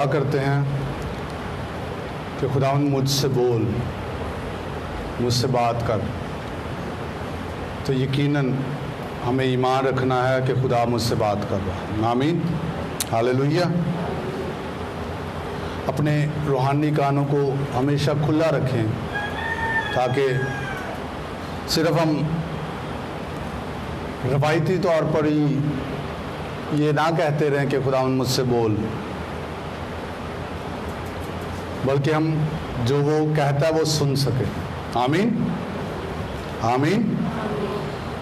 دعا کرتے ہیں کہ خداوند مجھ سے بول، مجھ سے بات کر، تو یقیناً ہمیں ایمان رکھنا ہے کہ خدا مجھ سے بات کر رہا ہے۔ آمین، ہاللویہ۔ اپنے روحانی کانوں کو ہمیشہ کھلا رکھیں تاکہ صرف ہم روایتی طور پر ہی یہ نہ کہتے رہیں کہ خداوند مجھ سے بول، بلکہ ہم جو وہ کہتا ہے وہ سن سکے۔ آمین، آمین۔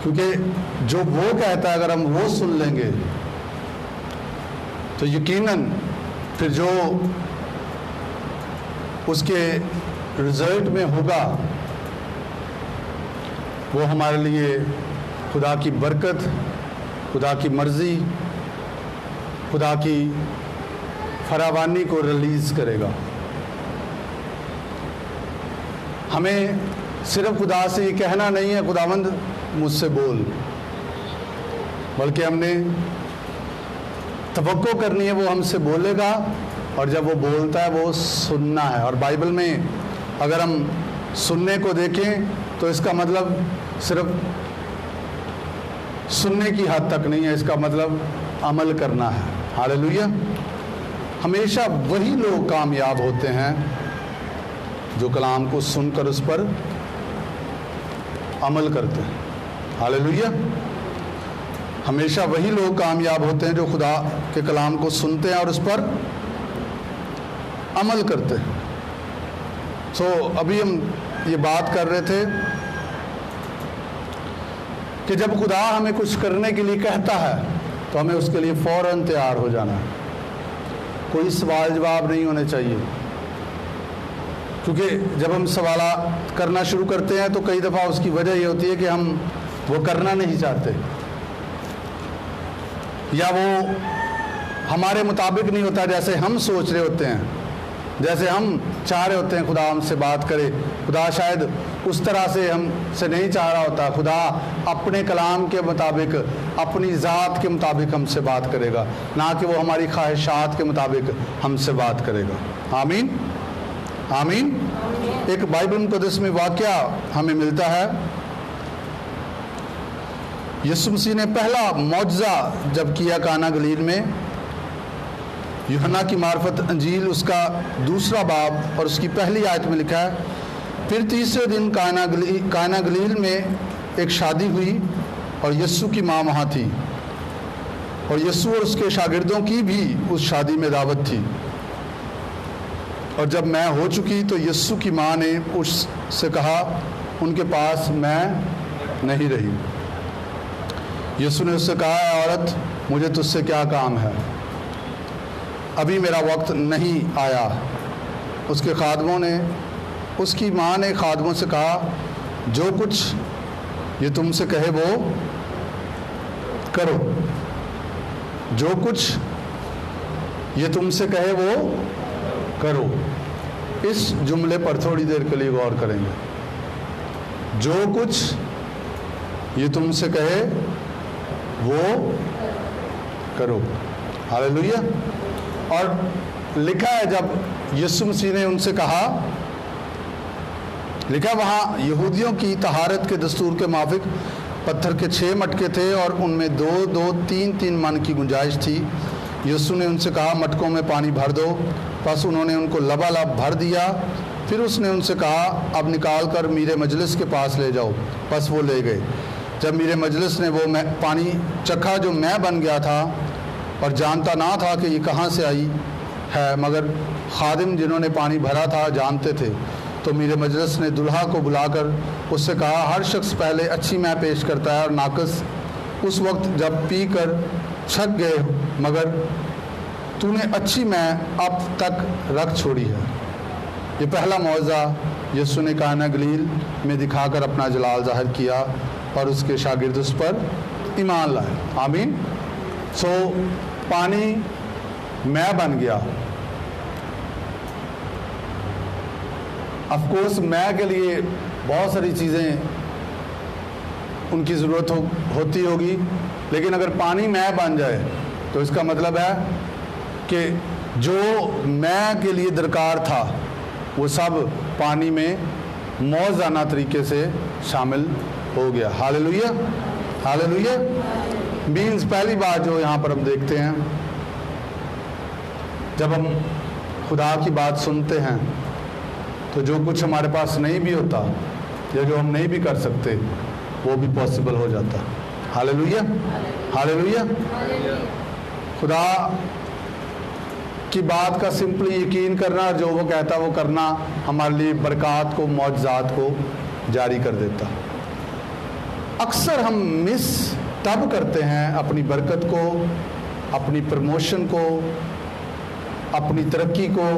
کیونکہ جو وہ کہتا ہے اگر ہم وہ سن لیں گے تو یقیناً پھر جو اس کے رزلٹ میں ہوگا وہ ہمارے لیے خدا کی برکت، خدا کی مرضی، خدا کی فراوانی کو ریلیز کرے گا۔ ہمیں صرف خدا سے یہ کہنا نہیں ہے خداوند مجھ سے بول، بلکہ ہم نے توقع کرنی ہے وہ ہم سے بولے گا، اور جب وہ بولتا ہے وہ سننا ہے۔ اور بائبل میں اگر ہم سننے کو دیکھیں تو اس کا مطلب صرف سننے کی حد تک نہیں ہے، اس کا مطلب عمل کرنا ہے۔ ہاللویہ۔ ہمیشہ وہی لوگ کامیاب ہوتے ہیں جو کلام کو سن کر اس پر عمل کرتے ہیں۔ ہاللویہ۔ ہمیشہ وہی لوگ کامیاب ہوتے ہیں جو خدا کے کلام کو سنتے ہیں اور اس پر عمل کرتے ہیں۔ ابھی ہم یہ بات کر رہے تھے کہ جب خدا ہمیں کچھ کرنے کے لیے کہتا ہے تو ہمیں اس کے لیے فوراً تیار ہو جانا ہے، کوئی سوال جواب نہیں ہونے چاہیے، کیونکہ جب ہم سوالات کرنا شروع کرتے ہیں تو کئی دفعہ اس کی وجہ یہ ہوتی ہے کہ ہم وہ کرنا نہیں چاہتے، یا وہ ہمارے مطابق نہیں ہوتا جیسے ہم سوچ رہے ہوتے ہیں، جیسے ہم چاہ رہے ہوتے ہیں خدا ہم سے بات کرے۔ خدا شاید اس طرح سے ہم سے نہیں چاہ رہا ہوتا، خدا اپنے کلام کے مطابق، اپنی ذات کے مطابق ہم سے بات کرے گا، نہ کہ وہ ہماری خواہشات کے مطابق ہم سے بات کرے گا۔ آمین، آمین۔ ایک بائبل مقدس میں واقعہ ہمیں ملتا ہے، یسوع مسیح نے پہلا معجزہ جب کیا کانا گلیل میں، یوحنا کی معرفت انجیل اس کا 2 باب اور اس کی پہلی آیت میں لکھا ہے، پھر تیسرے دن کانا گلیل میں ایک شادی ہوئی اور یسوع کی ماں وہاں تھی، اور یسوع اور اس کے شاگردوں کی بھی اس شادی میں دعوت تھی۔ اور جب میں ہو چکی تو یسوع کی ماں نے اس سے کہا ان کے پاس میں نہیں رہی۔ یسوع نے اس سے کہا اے عورت مجھے تجھ سے کیا کام ہے، ابھی میرا وقت نہیں آیا۔ اس کے خادموں نے، اس کی ماں نے خادموں سے کہا جو کچھ یہ تم سے کہے وہ کرو، جو کچھ یہ تم سے کہے وہ کرو۔ اس جملے پر تھوڑی دیر کے لیے غور کریں گے۔ جو کچھ یہ تم سے کہے وہ کرو۔ ہاللویہ۔ اور لکھا ہے جب یسوع مسیح نے ان سے کہا، لکھا وہاں یہودیوں کی طہارت کے دستور کے موافق پتھر کے 6 مٹکے تھے اور ان میں 2 3 من کی گنجائش تھی۔ یسوع نے ان سے کہا مٹکوں میں پانی بھر دو، پس انہوں نے ان کو لبالب بھر دیا۔ پھر اس نے ان سے کہا اب نکال کر میرے مجلس کے پاس لے جاؤ، پس وہ لے گئے۔ جب میرے مجلس نے وہ پانی چکھا جو میں بن گیا تھا اور جانتا نہ تھا کہ یہ کہاں سے آئی ہے، مگر خادم جنہوں نے پانی بھرا تھا جانتے تھے، تو میرے مجلس نے دلہا کو بلا کر اس سے کہا ہر شخص پہلے اچھی مے پیش کرتا ہے اور ناقص اس وقت جب پی کر چھک گئے، مگر تو نے اچھی مے اب تک رکھ چھوڑی ہے۔ یہ پہلا معجزہ یسوع نے کانا گلیل میں دکھا کر اپنا جلال ظاہر کیا اور اس کے شاگرد اس پر ایمان لائے۔ آمین۔ پانی میں بن گیا۔ آف کورس میں کے لیے بہت ساری چیزیں ان کی ضرورت ہوتی ہوگی، لیکن اگر پانی میں بن جائے تو اس کا مطلب ہے کہ جو میں کے لیے درکار تھا وہ سب پانی میں موزانہ طریقے سے شامل ہو گیا. ہاللیلویا ہاللیلویا. مینز پہلی بات جو یہاں پر ہم دیکھتے ہیں، جب ہم خدا کی بات سنتے ہیں تو جو کچھ ہمارے پاس نہیں بھی ہوتا یا جو ہم نہیں بھی کر سکتے وہ بھی پاسبل ہو جاتا. ہاللیلویا ہاللیلویا. خدا کی بات کا سمپلی یقین کرنا، جو وہ کہتا وہ کرنا ہمارے لیے برکات کو، معجزات کو جاری کر دیتا. اکثر ہم مس تب کرتے ہیں اپنی برکت کو، اپنی پروموشن کو، اپنی ترقی کو،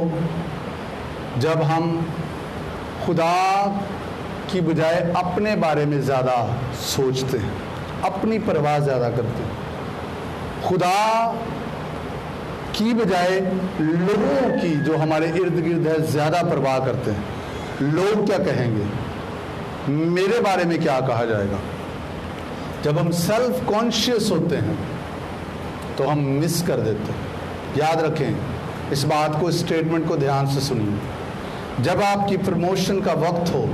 جب ہم خدا کی بجائے اپنے بارے میں زیادہ سوچتے ہیں، اپنی پرواہ زیادہ کرتے ہیں. خدا کی بجائے لوگوں کی جو ہمارے ارد گرد ہے زیادہ پرواہ کرتے ہیں. لوگ کیا کہیں گے، میرے بارے میں کیا کہا جائے گا. جب ہم سیلف کانشیس ہوتے ہیں تو ہم مس کر دیتے ہیں. یاد رکھیں اس بات کو، اسٹیٹمنٹ کو دھیان سے سنیے. جب آپ کی پروموشن کا وقت ہو،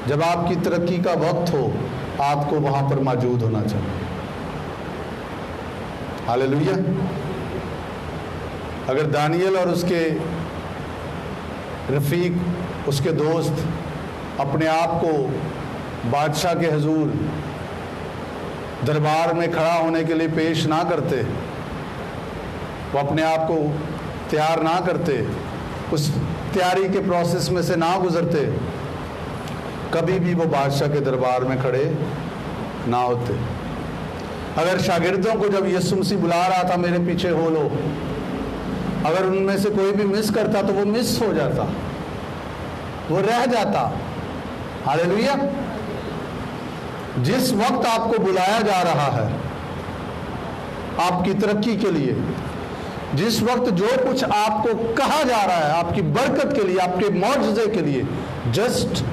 جب آپ کی ترقی کا وقت ہو، آپ کو وہاں پر موجود ہونا چاہیے. ہاللیلویا. اگر دانیل اور اس کے رفیق، اس کے دوست اپنے آپ کو بادشاہ کے حضور دربار میں کھڑا ہونے کے لیے پیش نہ کرتے، وہ اپنے آپ کو تیار نہ کرتے، اس تیاری کے پروسیس میں سے نہ گزرتے، کبھی بھی وہ بادشاہ کے دربار میں کھڑے نہ ہوتے. اگر شاگردوں کو جب یسوع مسیح بلا رہا تھا میرے پیچھے ہو لو، اگر ان میں سے کوئی بھی مس کرتا تو وہ مس ہو جاتا، وہ رہ جاتا. ہاللیلویا. جس وقت آپ کو بلایا جا رہا ہے آپ کی ترقی کے لیے، جس وقت جو کچھ آپ کو کہا جا رہا ہے آپ کی برکت کے لیے، آپ کے معجزے کے لیے، جسٹ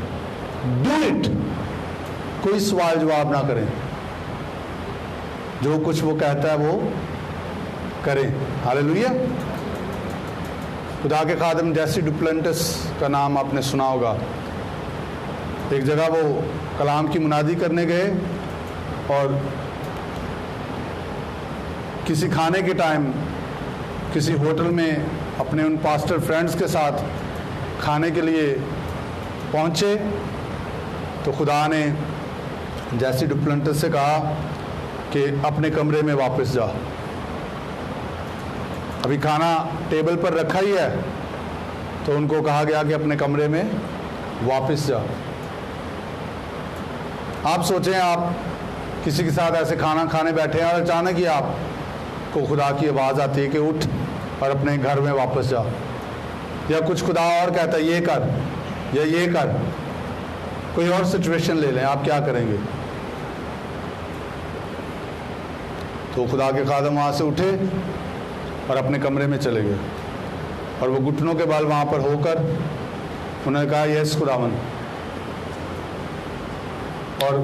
ڈو اٹ. کوئی سوال جواب نہ کریں، جو کچھ وہ کہتا ہے وہ کریں. ہاللیلویا. خدا کے خادم جیسی ڈپلنٹس کا نام آپ نے سنا ہوگا. ایک جگہ وہ کلام کی منادی کرنے گئے اور کسی کھانے کے ٹائم کسی ہوٹل میں اپنے ان پاسٹر فرینڈز کے ساتھ کھانے کے لیے پہنچے تو خدا نے جیسی ڈپلنٹس سے کہا کہ اپنے کمرے میں واپس جا. ابھی کھانا ٹیبل پر رکھا ہی ہے تو ان کو کہا گیا کہ اپنے کمرے میں واپس جا. آپ سوچیں آپ کسی کے ساتھ ایسے کھانا کھانے بیٹھے ہیں اور اچانک ہی آپ کو خدا کی آواز آتی ہے کہ اٹھ اور اپنے گھر میں واپس جا، یا کچھ خدا اور کہتا ہے یہ کر یا یہ کر. کوئی اور سچویشن لے لیں، آپ کیا کریں گے؟ تو خدا کے خادم وہاں سے اٹھے اور اپنے کمرے میں چلے گئے اور وہ گھٹنوں کے بال وہاں پر ہو کر انہوں نے کہا یس خداوند. اور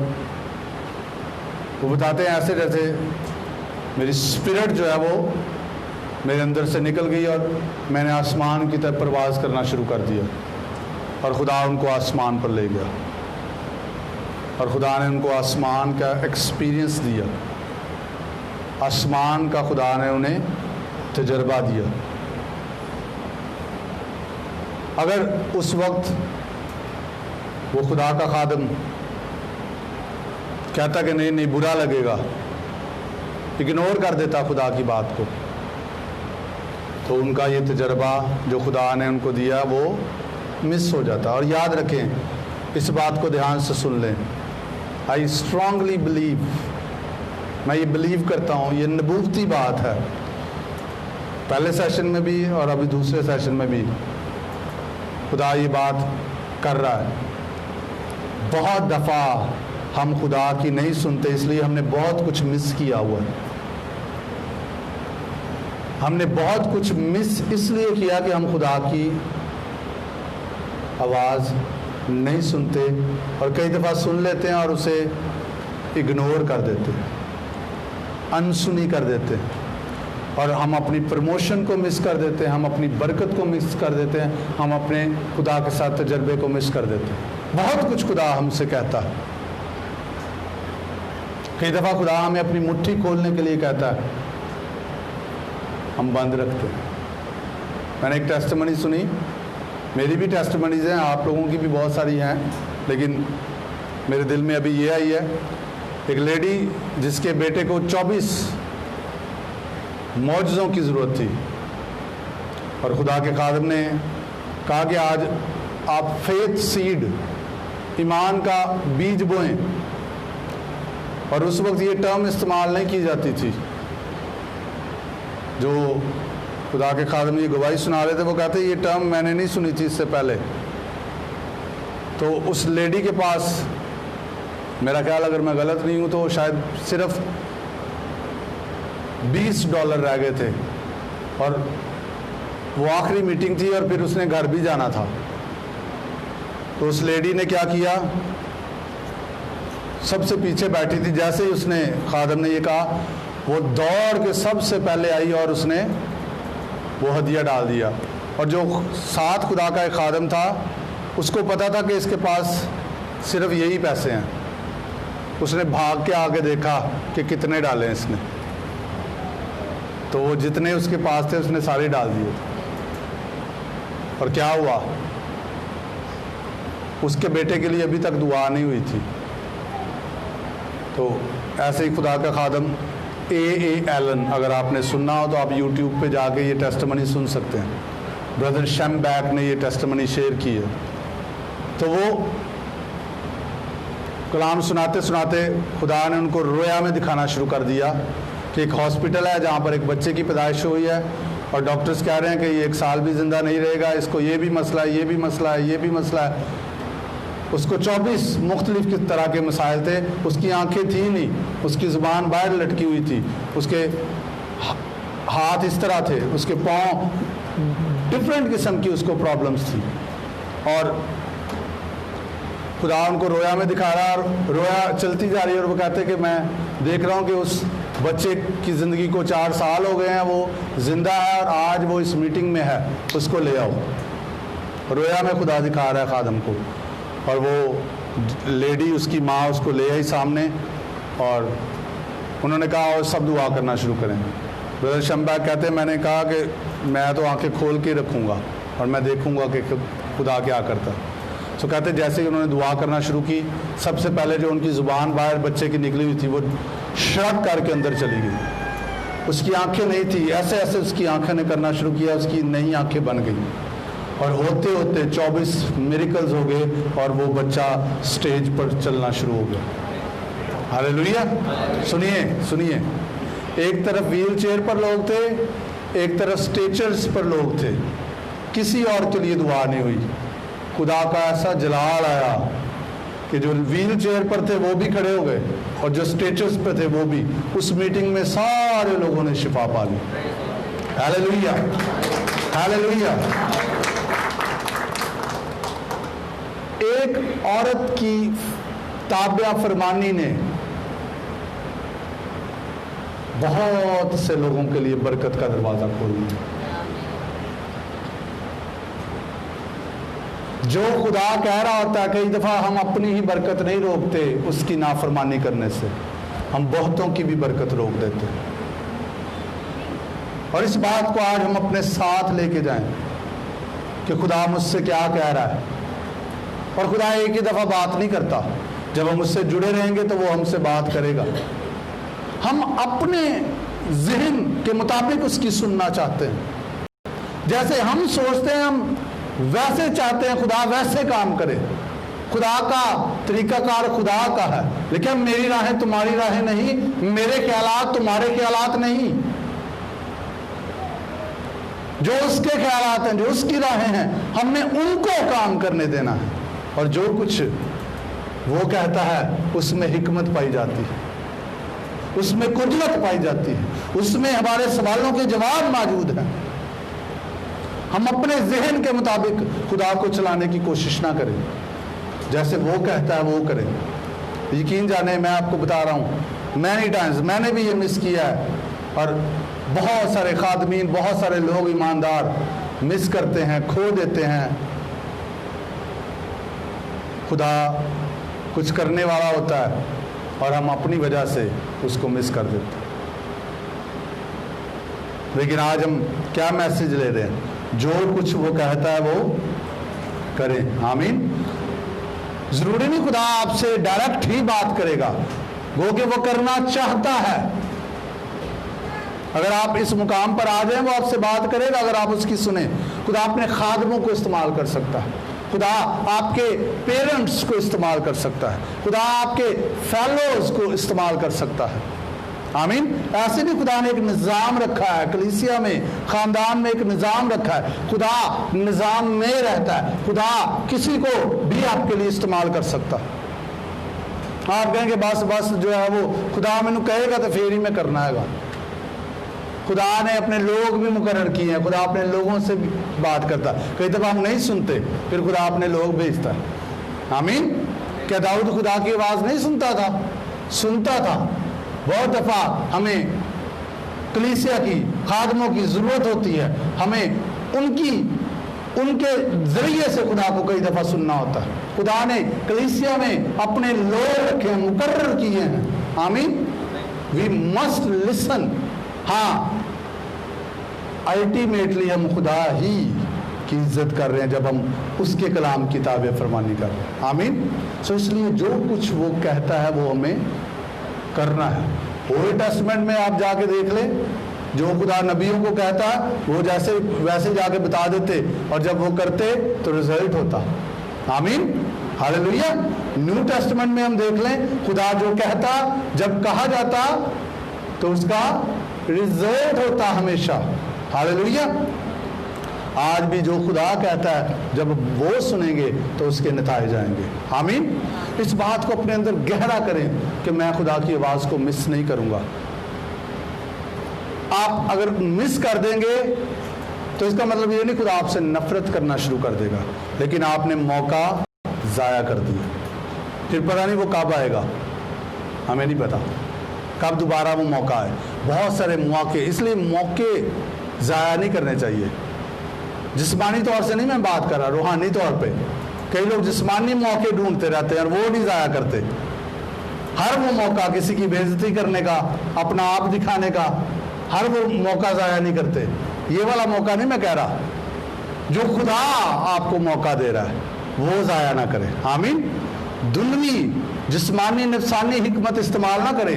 وہ بتاتے ہیں ایسے جیسے میری اسپرٹ جو ہے وہ میرے اندر سے نکل گئی اور میں نے آسمان کی طرف پرواز کرنا شروع کر دیا اور خدا ان کو آسمان پر لے گیا اور خدا نے ان کو آسمان کا ایکسپیرینس دیا. آسمان کا خدا نے انہیں تجربہ دیا. اگر اس وقت وہ خدا کا خادم کہتا کہ نہیں نہیں برا لگے گا، اگنور کر دیتا خدا کی بات کو، تو ان کا یہ تجربہ جو خدا نے ان کو دیا وہ مس ہو جاتا. اور یاد رکھیں، اس بات کو دھیان سے سن لیں. آئی اسٹرانگلی بلیو، میں یہ بلیو کرتا ہوں، یہ نبوتی بات ہے. پہلے سیشن میں بھی اور ابھی دوسرے سیشن میں بھی خدا یہ بات کر رہا ہے. بہت دفعہ ہم خدا کی نہیں سنتے، اس لیے ہم نے بہت کچھ مس کیا ہوا ہے. ہم نے بہت کچھ مس اس لیے کیا کہ ہم خدا کی آواز نہیں سنتے، اور کئی دفعہ سن لیتے ہیں اور اسے اگنور کر دیتے، انسنی کر دیتے. اور ہم اپنی پروموشن کو مس کر دیتے ہیں، ہم اپنی برکت کو مس کر دیتے ہیں، ہم اپنے خدا کے ساتھ تجربے کو مس کر دیتے ہیں۔ بہت کچھ خدا ہم سے کہتا ہے، کئی دفعہ خدا ہمیں اپنی مٹھی کھولنے کے لیے کہتا ہے، ہم بند رکھتے ہیں۔ میں نے ایک ٹیسٹمنی سنی، میری بھی ٹیسٹمنیز ہیں، آپ لوگوں کی بھی بہت ساری ہیں، لیکن میرے دل میں ابھی یہ آئی ہے، ایک لیڈی جس کے بیٹے کو 24 معجزوں کی ضرورت تھی، اور خدا کے خادم نے کہا کہ آج آپ فیتھ سیڈ، ایمان کا بیج بوئیں، اور اس وقت یہ ٹرم استعمال نہیں کی جاتی تھی۔ جو خدا کے خادم یہ گواہی سنا رہے تھے وہ کہتے یہ ٹرم میں نے نہیں سنی تھی اس سے پہلے۔ تو اس لیڈی کے پاس، میرا خیال اگر میں غلط نہیں ہوں تو شاید صرف $20 رہ گئے تھے، اور وہ آخری میٹنگ تھی، اور پھر اس نے گھر بھی جانا تھا۔ تو اس لیڈی نے کیا کیا، سب سے پیچھے بیٹھی تھی، جیسے ہی اس نے خادم نے یہ کہا وہ دوڑ کے سب سے پہلے آئی اور اس نے وہ ہدیہ ڈال دیا۔ اور جو ساتھ خدا کا ایک خادم تھا اس کو پتا تھا کہ اس کے پاس صرف یہی پیسے ہیں، اس نے بھاگ کے آگے دیکھا کہ کتنے ڈالے اس نے، تو وہ جتنے اس کے پاس تھے اس نے سارے ڈال دیے۔ اور کیا ہوا، اس کے بیٹے کے لیے ابھی تک دعا نہیں ہوئی تھی۔ تو ایسے ہی خدا کا خادم اے ایلن، اگر آپ نے سننا ہو تو آپ یوٹیوب پہ جا کے یہ ٹیسٹمنی سن سکتے ہیں، بردر شیم بیک نے یہ ٹیسٹمنی شیئر کی ہے۔ تو وہ کلام سناتے سناتے خدا نے ان کو رویا میں دکھانا شروع کر دیا کہ ایک ہاسپٹل ہے جہاں پر ایک بچے کی پیدائش ہوئی ہے، اور ڈاکٹرز کہہ رہے ہیں کہ یہ 1 سال بھی زندہ نہیں رہے گا، اس کو یہ بھی مسئلہ ہے، یہ بھی مسئلہ ہے، یہ بھی مسئلہ ہے۔ اس کو 24 مختلف طرح کے مسائل تھے، اس کی آنکھیں تھیں نہیں، اس کی زبان باہر لٹکی ہوئی تھی، اس کے ہاتھ اس طرح تھے، اس کے پاؤں ڈفرینٹ قسم کی اس کو پرابلمز تھی، اور خدا ان کو رویا میں دکھا رہا، اور رویا چلتی جا رہی ہے، اور وہ کہتے کہ میں دیکھ رہا ہوں کہ اس بچے کی زندگی کو 4 سال ہو گئے ہیں، وہ زندہ ہے اور آج وہ اس میٹنگ میں ہے، اس کو لے آؤ۔ رویا میں خدا دکھا رہا ہے خادم کو، اور وہ لیڈی اس کی ماں اس کو لے آئی سامنے، اور انہوں نے کہا اور سب دعا کرنا شروع کریں۔ برادر شمبا کہتے ہیں میں نے کہا کہ میں تو آنکھیں کھول کے رکھوں گا اور میں دیکھوں گا کہ خدا کیا کرتا ہے۔ سو کہتے جیسے کہ انہوں نے دعا کرنا شروع کی، سب سے پہلے جو ان کی زبان باہر بچے کی نکلی ہوئی تھی وہ شرک کر کے اندر چلی گئی، اس کی آنکھیں نہیں تھی، ایسے ایسے اس کی آنکھیں نے کرنا شروع کیا، اس کی نئی آنکھیں بن گئی، اور ہوتے ہوتے 24 میریکلز ہو گئے، اور وہ بچہ سٹیج پر چلنا شروع ہو گیا۔ ہاللیلویا۔ سنیے، ایک طرف ویل چیئر پر لوگ تھے، ایک طرف سٹیچرز پر لوگ تھے، کسی اور کے لیے دعا نہیں ہوئی۔ خدا کا ایسا جلال آیا کہ جو ویل چیئر پر تھے وہ بھی کھڑے ہو گئے، اور جو سٹیچرز پہ تھے وہ بھی۔ اس میٹنگ میں سارے لوگوں نے شفا پا لی۔ ہاللیلویا، ہاللیلویا۔ ایک عورت کی تابع فرمانی نے بہت سے لوگوں کے لیے برکت کا دروازہ کھول دیا۔ جو خدا کہہ رہا ہوتا ہے، کئی دفعہ ہم اپنی ہی برکت نہیں روکتے، اس کی نافرمانی کرنے سے ہم بہتوں کی بھی برکت روک دیتے ہیں۔ اور اس بات کو آج ہم اپنے ساتھ لے کے جائیں کہ خدا مجھ سے کیا کہہ رہا ہے۔ اور خدا ایک ہی دفعہ بات نہیں کرتا، جب ہم اس سے جڑے رہیں گے تو وہ ہم سے بات کرے گا۔ ہم اپنے ذہن کے مطابق اس کی سننا چاہتے ہیں، جیسے ہم سوچتے ہیں ہم ویسے چاہتے ہیں خدا ویسے کام کرے۔ خدا کا طریقہ کار خدا کا ہے، لیکن میری راہیں تمہاری راہیں نہیں، میرے خیالات تمہارے خیالات نہیں۔ جو اس کے خیالات ہیں، جو اس کی راہیں ہیں، ہم نے ان کو کام کرنے دینا ہے، اور جو کچھ وہ کہتا ہے اس میں حکمت پائی جاتی ہے، اس میں قدرت پائی جاتی ہے، اس میں ہمارے سوالوں کے جواب موجود ہیں۔ ہم اپنے ذہن کے مطابق خدا کو چلانے کی کوشش نہ کریں، جیسے وہ کہتا ہے وہ کریں۔ یقین جانے میں آپ کو بتا رہا ہوں، مینی ٹائمز میں نے بھی یہ مس کیا ہے، اور بہت سارے خادمین، بہت سارے لوگ ایماندار مس کرتے ہیں، کھو دیتے ہیں۔ خدا کچھ کرنے والا ہوتا ہے اور ہم اپنی وجہ سے اس کو مس کر دیتے ہیں۔ لیکن آج ہم کیا میسج لے رہے ہیں؟ جو کچھ وہ کہتا ہے وہ کریں۔ آمین۔ ضروری نہیں خدا آپ سے ڈائریکٹ ہی بات کرے گا، گو کہ وہ کرنا چاہتا ہے۔ اگر آپ اس مقام پر آ جائیں وہ آپ سے بات کرے گا اگر آپ اس کی سنیں۔ خدا اپنے خادموں کو استعمال کر سکتا ہے، خدا آپ کے پیرنٹس کو استعمال کر سکتا ہے، خدا آپ کے فیلوز کو استعمال کر سکتا ہے۔ آمین۔ ایسے بھی خدا نے ایک نظام رکھا ہے، کلیسیا میں، خاندان میں ایک نظام رکھا ہے۔ خدا نظام میں رہتا ہے، خدا کسی کو بھی آپ کے لیے استعمال کر سکتا ہے۔ آپ کہیں کہ بس جو ہے وہ خدا میں کہے گا تو پھر ہی میں کرنا ہے گا۔ خدا نے اپنے لوگ بھی مقرر کیے ہیں، خدا اپنے لوگوں سے بھی بات کرتا ہے۔ کئی دفعہ ہم نہیں سنتے، پھر خدا اپنے لوگ بھیجتا ہے۔ آمین۔ کیا داؤد خدا کی آواز نہیں سنتا تھا؟ سنتا تھا۔ بہت دفعہ ہمیں کلیسیا کی خادموں کی ضرورت ہوتی ہے، ہمیں ان کے ذریعے سے خدا کو کئی دفعہ سننا ہوتا ہے۔ خدا نے کلیسیا میں اپنے لوگ رکھے ہیں، مقرر کیے ہیں۔ آمین۔ We must listen. ہاں، الٹیمیٹلی ہم خدا ہی کی عزت کر رہے ہیں جب ہم اس کے کلام کی تابع فرمانی کر رہے ہیں۔ آمین۔ سو اس لیے جو کچھ وہ کہتا ہے وہ ہمیں کرنا ہے۔ اولڈ ٹیسٹمنٹ میں آپ جا کے دیکھ لیں، جو خدا نبیوں کو کہتا وہ ویسے جا کے بتا دیتے، اور جب وہ کرتے تو رزلٹ ہوتا۔ آمین۔ ہاللیلویا۔ نیو ٹیسٹمنٹ میں ہم دیکھ لیں، خدا جو کہتا جب کہا جاتا تو اس کا رزلٹ ہوتا ہمیشہ۔ ہاللیلویا۔ آج بھی جو خدا کہتا ہے جب وہ سنیں گے تو اس کے نتائج آئیں گے۔ آمین۔ اس بات کو اپنے اندر گہرا کریں کہ میں خدا کی آواز کو مس نہیں کروں گا۔ آپ اگر مس کر دیں گے تو اس کا مطلب یہ نہیں خدا آپ سے نفرت کرنا شروع کر دے گا، لیکن آپ نے موقع ضائع کر دیا۔ پھر پتہ نہیں وہ کب آئے گا، ہمیں نہیں پتا کب دوبارہ وہ موقع آئے۔ بہت سارے موقع، اس لیے موقع ضائع نہیں کرنے چاہیے۔ جسمانی طور سے نہیں میں بات کر رہا، روحانی طور پہ کئی لوگ جسمانی موقع ڈھونڈتے رہتے ہیں اور وہ نہیں ضائع کرتے۔ ہر وہ موقع کسی کی بے عزتی کرنے کا، اپنا آپ دکھانے کا، ہر وہ موقع ضائع نہیں کرتے۔ یہ والا موقع نہیں میں کہہ رہا، جو خدا آپ کو موقع دے رہا ہے وہ ضائع نہ کرے۔ آمین۔ دنیوی جسمانی نفسانی حکمت استعمال نہ کرے،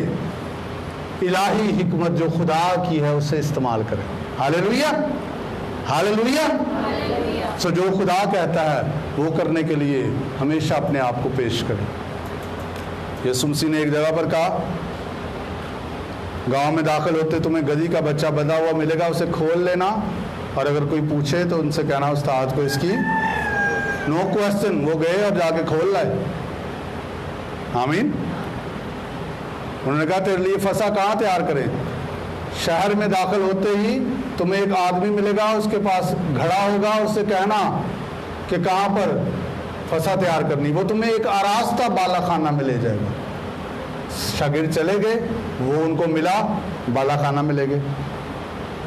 الہی حکمت جو خدا کی ہے اسے استعمال کرے۔ ہاللیلویا۔ ہاللیلویا۔ سو جو خدا کہتا ہے وہ کرنے کے لیے ہمیشہ اپنے آپ کو پیش کرے۔ یسوع مسیح نے ایک جگہ پر کہا، گاؤں میں داخل ہوتے تمہیں گدھی کا بچہ بندھا ہوا ملے گا، اسے کھول لینا، اور اگر کوئی پوچھے تو ان سے کہنا استاد کو اس کی نو کوسچن۔ وہ گئے اور جا کے کھول لائے۔ آمین۔ انہوں نے کہا تیرے لیے فسا کہاں تیار کریں؟ شہر میں داخل ہوتے ہی تمہیں ایک آدمی ملے گا، اس کے پاس گھڑا ہوگا، اس سے کہنا کہ کہاں پر فسا تیار کرنی، وہ تمہیں ایک آراستہ بالا خانہ میں لے جائے گا۔ شاگرد چلے گئے، وہ ان کو ملا، بالا خانہ میں لے گئے۔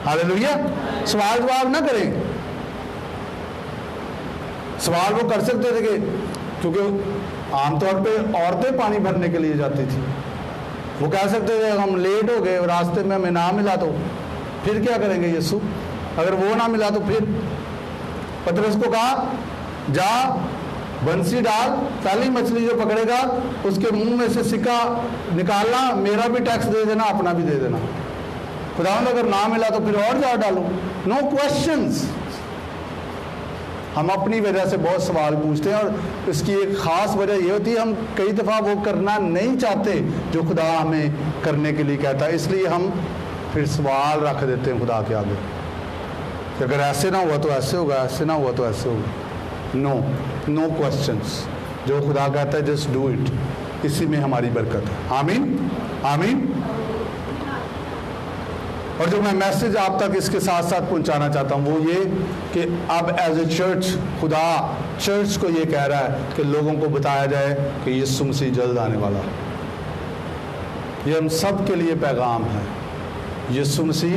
ہاللیلویا۔ سوال جواب نہ کریں۔ سوال وہ کر سکتے تھے کہ کیونکہ عام طور پہ عورتیں پانی بھرنے کے لیے جاتی تھی، وہ کہہ سکتے تھے ہم لیٹ ہو گئے، راستے میں ہمیں نہ ملا تو پھر کیا کریں گے یسوع؟ اگر وہ نہ ملا تو پھر پترس کو کہا جا بنسی ڈال، پہلی مچھلی جو پکڑے گا اس کے منہ میں سے سکہ نکالنا، میرا بھی ٹیکس دے دینا، اپنا بھی دے دینا۔ خداوند اگر نہ ملا تو پھر اور جا ڈالو۔ نو کوشچنز۔ ہم اپنی وجہ سے بہت سوال پوچھتے ہیں، اور اس کی ایک خاص وجہ یہ ہوتی ہے ہم کئی دفعہ وہ کرنا نہیں چاہتے جو خدا ہمیں کرنے کے لیے کہتا ہے، اس لیے ہم پھر سوال رکھ دیتے ہیں خدا کے آگے کہ اگر ایسے نہ ہوا تو ایسے ہوگا، ایسے نہ ہوا تو ایسے ہوگا۔ نو کوشچنز۔ جو خدا کہتا ہے جسٹ ڈو اٹ، اسی میں ہماری برکت ہے۔ آمین۔ آمین۔ اور جو میں میسج آپ تک اس کے ساتھ ساتھ پہنچانا چاہتا ہوں وہ یہ کہ اب ایز اے چرچ خدا چرچ کو یہ کہہ رہا ہے کہ لوگوں کو بتایا جائے کہ یسوع مسیح جلد آنے والا ہے۔ یہ ہم سب کے لیے پیغام ہے۔ یسوع مسیح